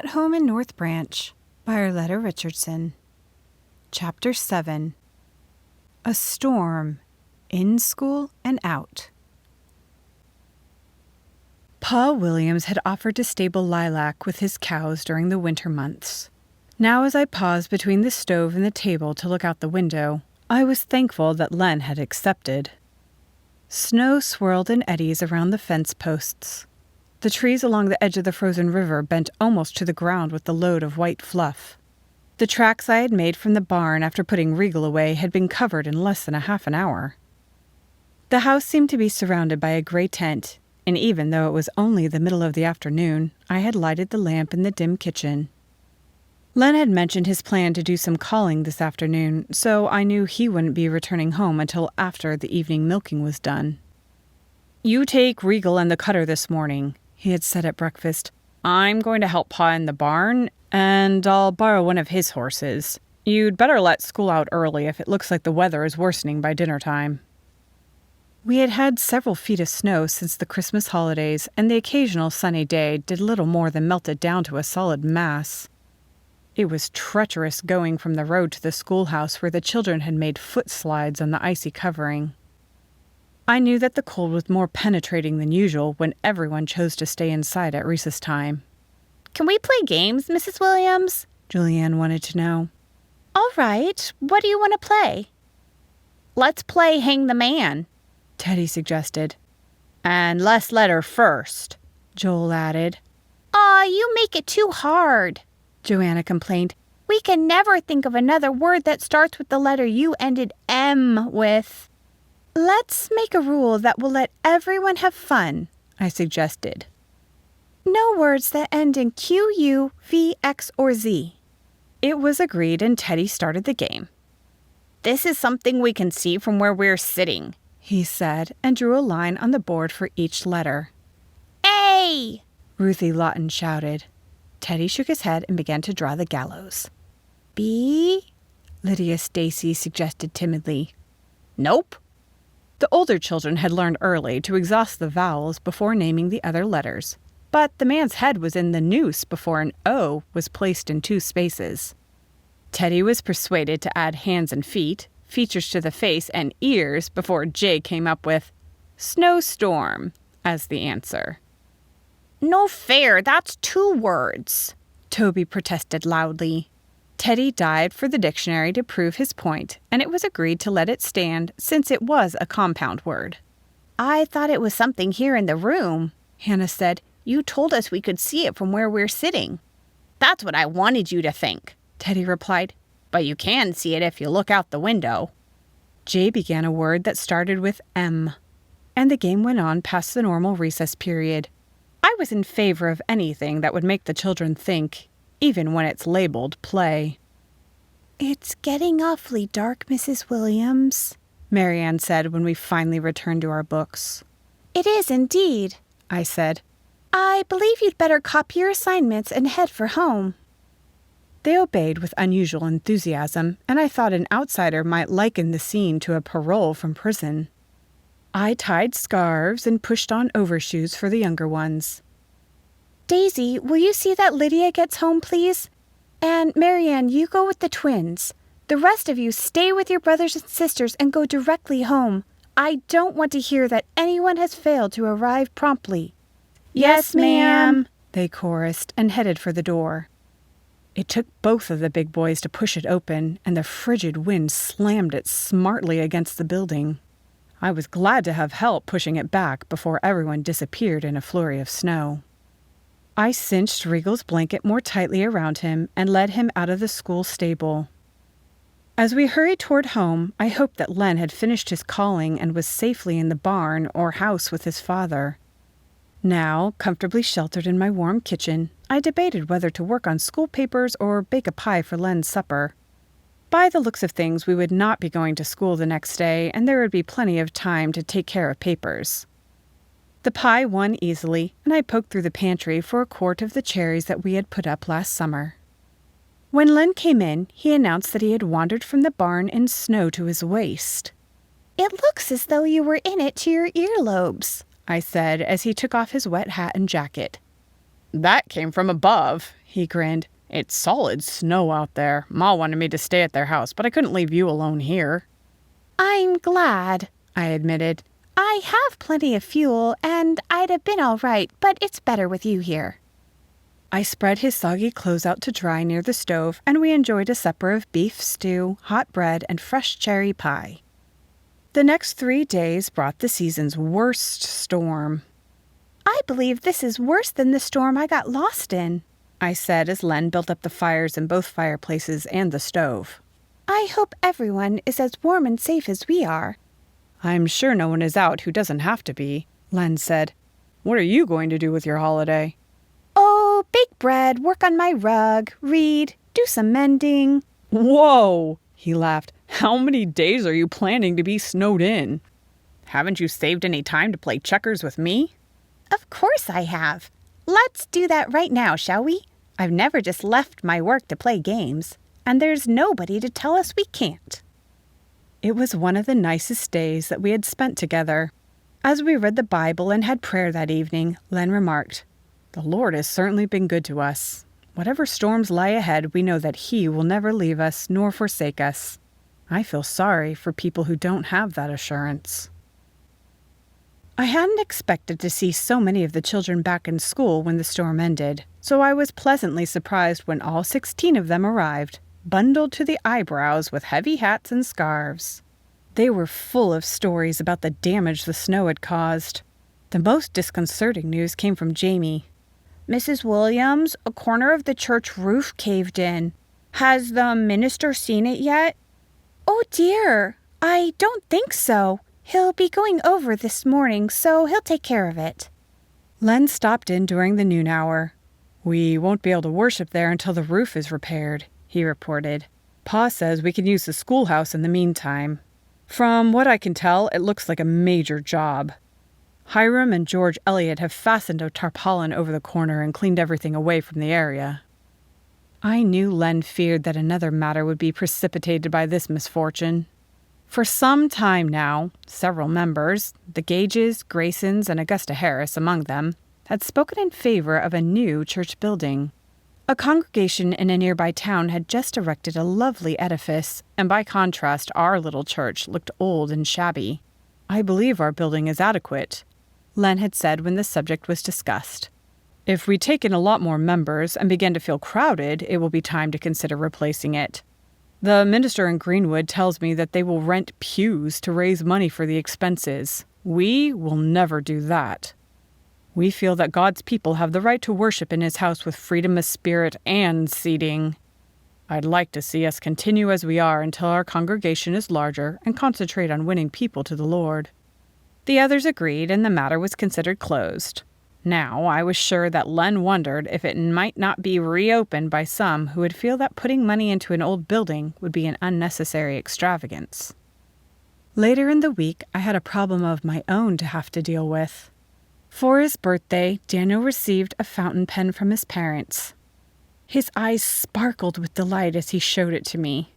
At Home in North Branch by Arleta Richardson. Chapter 7. A Storm, In School and Out. Pa Williams had offered to stable Lilac with his cows during the winter months. Now as I paused between the stove and the table to look out the window, I was thankful that Len had accepted. Snow swirled in eddies around the fence posts. The trees along the edge of the frozen river bent almost to the ground with the load of white fluff. The tracks I had made from the barn after putting Regal away had been covered in less than a half an hour. The house seemed to be surrounded by a gray tent, and even though it was only the middle of the afternoon, I had lighted the lamp in the dim kitchen. Len had mentioned his plan to do some calling this afternoon, so I knew he wouldn't be returning home until after the evening milking was done. "You take Regal and the cutter this morning," he had said at breakfast. "I'm going to help Pa in the barn, and I'll borrow one of his horses. You'd better let school out early if it looks like the weather is worsening by dinner time." We had had several feet of snow since the Christmas holidays, and the occasional sunny day did little more than melt it down to a solid mass. It was treacherous going from the road to the schoolhouse where the children had made foot slides on the icy covering. I knew that the cold was more penetrating than usual when everyone chose to stay inside at recess time. "Can we play games, Mrs. Williams?" Julianne wanted to know. "All right. What do you want to play?" "Let's play Hang the Man," Teddy suggested. "And let's let her first," Joel added. "Aw, you make it too hard," Joanna complained. "We can never think of another word that starts with the letter you ended M with." "Let's make a rule that will let everyone have fun," I suggested. "No words that end in Q, U, V, X, or Z." It was agreed, and Teddy started the game. "This is something we can see from where we're sitting," he said, and drew a line on the board for each letter. "A!" Ruthie Lawton shouted. Teddy shook his head and began to draw the gallows. "B?" Lydia Stacy suggested timidly. "Nope." The older children had learned early to exhaust the vowels before naming the other letters, but the man's head was in the noose before an O was placed in 2 spaces. Teddy was persuaded to add hands and feet, features to the face, and ears before Jay came up with snowstorm as the answer. "No fair, that's 2 words," Toby protested loudly. Teddy dived for the dictionary to prove his point, and it was agreed to let it stand since it was a compound word. "I thought it was something here in the room," Hannah said. "You told us we could see it from where we're sitting." "That's what I wanted you to think," Teddy replied. "But you can see it if you look out the window." Jay began a word that started with M, and the game went on past the normal recess period. I was in favor of anything that would make the children think, even when it's labeled play. "It's getting awfully dark, Mrs. Williams," Marianne said when we finally returned to our books. "It is indeed," I said. "I believe you'd better copy your assignments and head for home." They obeyed with unusual enthusiasm, and I thought an outsider might liken the scene to a parole from prison. I tied scarves and pushed on overshoes for the younger ones. "Daisy, will you see that Lydia gets home, please? And Marianne, you go with the twins. The rest of you stay with your brothers and sisters and go directly home. I don't want to hear that anyone has failed to arrive promptly." "Yes, ma'am," they chorused and headed for the door. It took both of the big boys to push it open, and the frigid wind slammed it smartly against the building. I was glad to have help pushing it back before everyone disappeared in a flurry of snow. I cinched Regal's blanket more tightly around him and led him out of the school stable. As we hurried toward home, I hoped that Len had finished his calling and was safely in the barn or house with his father. Now, comfortably sheltered in my warm kitchen, I debated whether to work on school papers or bake a pie for Len's supper. By the looks of things, we would not be going to school the next day, and there would be plenty of time to take care of papers. The pie won easily, and I poked through the pantry for a quart of the cherries that we had put up last summer. When Len came in, he announced that he had wandered from the barn in snow to his waist. "It looks as though you were in it to your earlobes," I said as he took off his wet hat and jacket. "That came from above," he grinned. It's solid snow out there. Ma wanted me to stay at their house, but I couldn't leave you alone here. I'm glad, I admitted. I have plenty of fuel, and I'd have been all right, but it's better with you here. I spread his soggy clothes out to dry near the stove, and we enjoyed a supper of beef stew, hot bread, and fresh cherry pie. The next 3 days brought the season's worst storm. I believe this is worse than the storm I got lost in, I said as Len built up the fires in both fireplaces and the stove. I hope everyone is as warm and safe as we are. I'm sure no one is out who doesn't have to be, Len said. What are you going to do with your holiday? Oh, bake bread, work on my rug, read, do some mending. Whoa, he laughed. How many days are you planning to be snowed in? Haven't you saved any time to play checkers with me? Of course I have. Let's do that right now, shall we? I've never just left my work to play games, and there's nobody to tell us we can't. It was one of the nicest days that we had spent together. As we read the Bible and had prayer that evening, Len remarked, "The Lord has certainly been good to us. Whatever storms lie ahead, we know that He will never leave us nor forsake us. I feel sorry for people who don't have that assurance." I hadn't expected to see so many of the children back in school when the storm ended, so I was pleasantly surprised when all 16 of them arrived, bundled to the eyebrows with heavy hats and scarves. They were full of stories about the damage the snow had caused. The most disconcerting news came from Jamie. Mrs. Williams, a corner of the church roof caved in. Has the minister seen it yet? Oh dear, I don't think so. He'll be going over this morning, so he'll take care of it. Len stopped in during the noon hour. We won't be able to worship there until the roof is repaired, he reported. Pa says we can use the schoolhouse in the meantime. From what I can tell, it looks like a major job. Hiram and George Eliot have fastened a tarpaulin over the corner and cleaned everything away from the area. I knew Len feared that another matter would be precipitated by this misfortune. For some time now, several members, the Gages, Graysons, and Augusta Harris among them, had spoken in favor of a new church building. A congregation in a nearby town had just erected a lovely edifice, and by contrast, our little church looked old and shabby. I believe our building is adequate, Len had said when the subject was discussed. If we take in a lot more members and begin to feel crowded, it will be time to consider replacing it. The minister in Greenwood tells me that they will rent pews to raise money for the expenses. We will never do that. We feel that God's people have the right to worship in His house with freedom of spirit and seating. I'd like to see us continue as we are until our congregation is larger and concentrate on winning people to the Lord. The others agreed, and the matter was considered closed. Now, I was sure that Len wondered if it might not be reopened by some who would feel that putting money into an old building would be an unnecessary extravagance. Later in the week, I had a problem of my own to have to deal with. For his birthday, Daniel received a fountain pen from his parents. His eyes sparkled with delight as he showed it to me.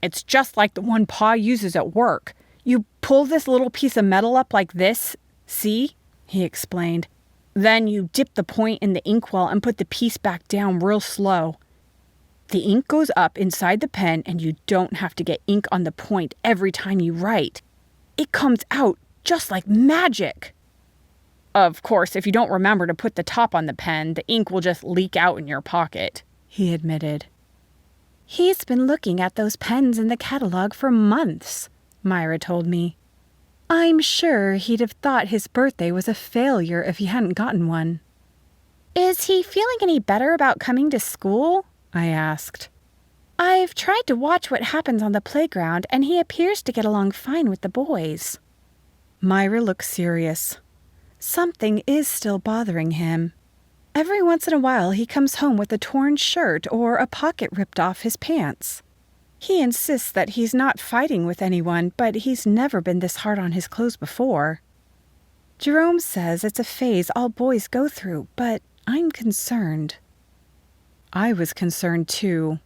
"It's just like the one Pa uses at work. You pull this little piece of metal up like this, see?" he explained. "Then you dip the point in the inkwell and put the piece back down real slow. The ink goes up inside the pen and you don't have to get ink on the point every time you write. It comes out just like magic. Of course, if you don't remember to put the top on the pen, the ink will just leak out in your pocket," he admitted. "He's been looking at those pens in the catalog for months," Myra told me. "I'm sure he'd have thought his birthday was a failure if he hadn't gotten one." "Is he feeling any better about coming to school?" I asked. "I've tried to watch what happens on the playground, and he appears to get along fine with the boys." Myra looked serious. "Something is still bothering him. Every once in a while he comes home with a torn shirt or a pocket ripped off his pants. He insists that he's not fighting with anyone, but he's never been this hard on his clothes before. Jerome says it's a phase all boys go through, but I'm concerned." I was concerned too.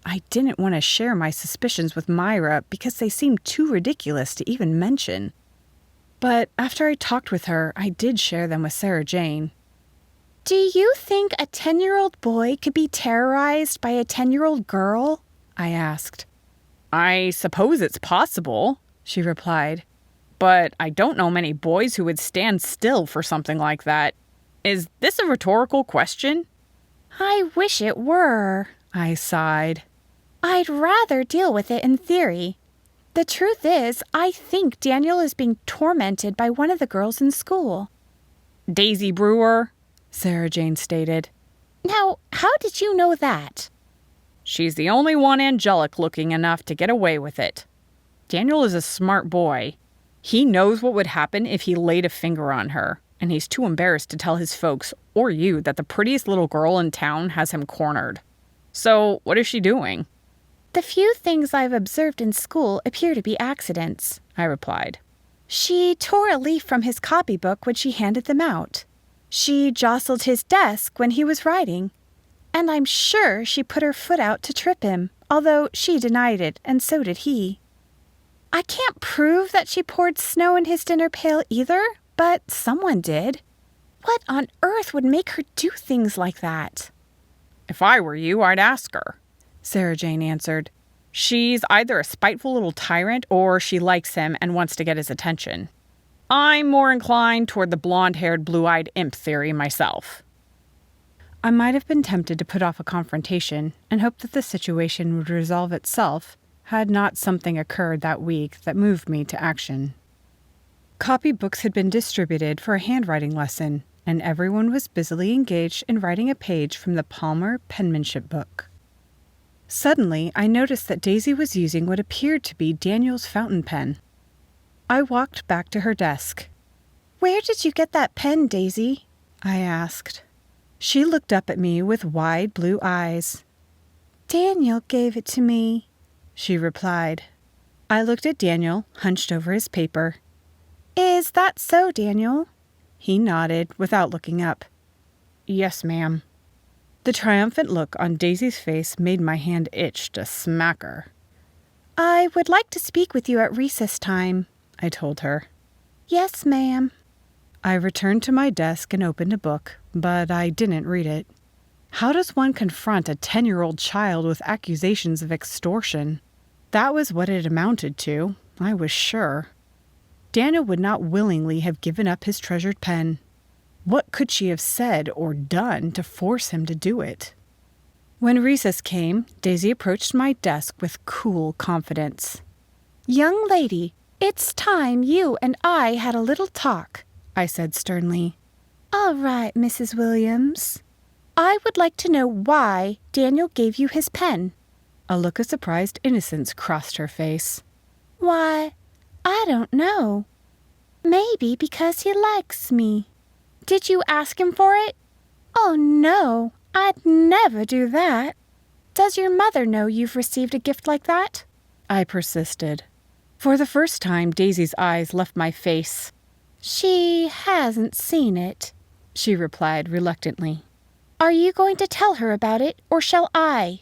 I didn't want to share my suspicions with Myra because they seemed too ridiculous to even mention. But after I talked with her, I did share them with Sarah Jane. Do you think a 10-year-old boy could be terrorized by a 10-year-old girl? I asked. I suppose it's possible, she replied. But I don't know many boys who would stand still for something like that. Is this a rhetorical question? I wish it were, I sighed. I'd rather deal with it in theory. The truth is, I think Daniel is being tormented by one of the girls in school. Daisy Brewer, Sarah Jane stated. Now, how did you know that? She's the only one angelic-looking enough to get away with it. Daniel is a smart boy. He knows what would happen if he laid a finger on her, and he's too embarrassed to tell his folks or you that the prettiest little girl in town has him cornered. So, what is she doing? The few things I've observed in school appear to be accidents, I replied. She tore a leaf from his copybook when she handed them out. She jostled his desk when he was writing. And I'm sure she put her foot out to trip him, although she denied it, and so did he. I can't prove that she poured snow in his dinner pail either, but someone did. What on earth would make her do things like that? If I were you, I'd ask her, Sarah Jane answered. She's either a spiteful little tyrant or she likes him and wants to get his attention. I'm more inclined toward the blonde-haired, blue-eyed imp theory myself. I might have been tempted to put off a confrontation and hope that the situation would resolve itself had not something occurred that week that moved me to action. Copybooks had been distributed for a handwriting lesson, and everyone was busily engaged in writing a page from the Palmer penmanship book. Suddenly, I noticed that Daisy was using what appeared to be Daniel's fountain pen. I walked back to her desk. "Where did you get that pen, Daisy?" I asked. She looked up at me with wide blue eyes. "Daniel gave it to me," she replied. I looked at Daniel, hunched over his paper. "Is that so, Daniel?" He nodded without looking up. "Yes, ma'am." The triumphant look on Daisy's face made my hand itch to smack her. "I would like to speak with you at recess time," I told her. "Yes, ma'am." I returned to my desk and opened a book, but I didn't read it. How does one confront a 10-year-old child with accusations of extortion? That was what it amounted to, I was sure. Daniel would not willingly have given up his treasured pen. What could she have said or done to force him to do it? When recess came, Daisy approached my desk with cool confidence. "Young lady, it's time you and I had a little talk," I said sternly. "All right, Mrs. Williams. I would like to know why Daniel gave you his pen." A look of surprised innocence crossed her face. "Why, I don't know. Maybe because he likes me." "Did you ask him for it?" "Oh, no, I'd never do that." "Does your mother know you've received a gift like that?" I persisted. For the first time, Daisy's eyes left my face. "She hasn't seen it," she replied reluctantly. "Are you going to tell her about it, or shall I?"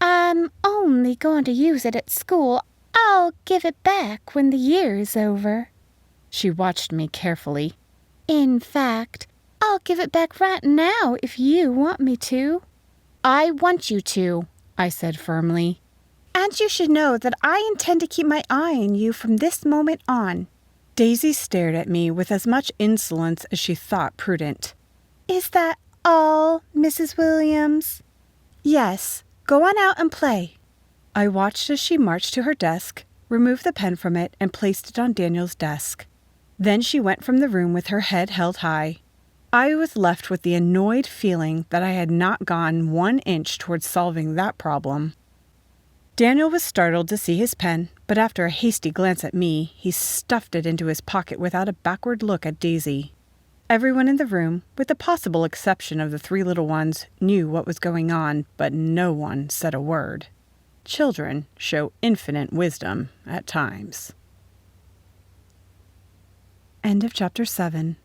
"I'm only going to use it at school. I'll give it back when the year is over." She watched me carefully. "In fact, I'll give it back right now if you want me to." "I want you to," I said firmly. "And you should know that I intend to keep my eye on you from this moment on." Daisy stared at me with as much insolence as she thought prudent. "Is that all, Mrs. Williams?" "Yes, go on out and play." I watched as she marched to her desk, removed the pen from it, and placed it on Daniel's desk. Then she went from the room with her head held high. I was left with the annoyed feeling that I had not gone 1 inch towards solving that problem. Daniel was startled to see his pen, but after a hasty glance at me, he stuffed it into his pocket without a backward look at Daisy. Everyone in the room, with the possible exception of the 3 little ones, knew what was going on, but no one said a word. Children show infinite wisdom at times. End of chapter 7.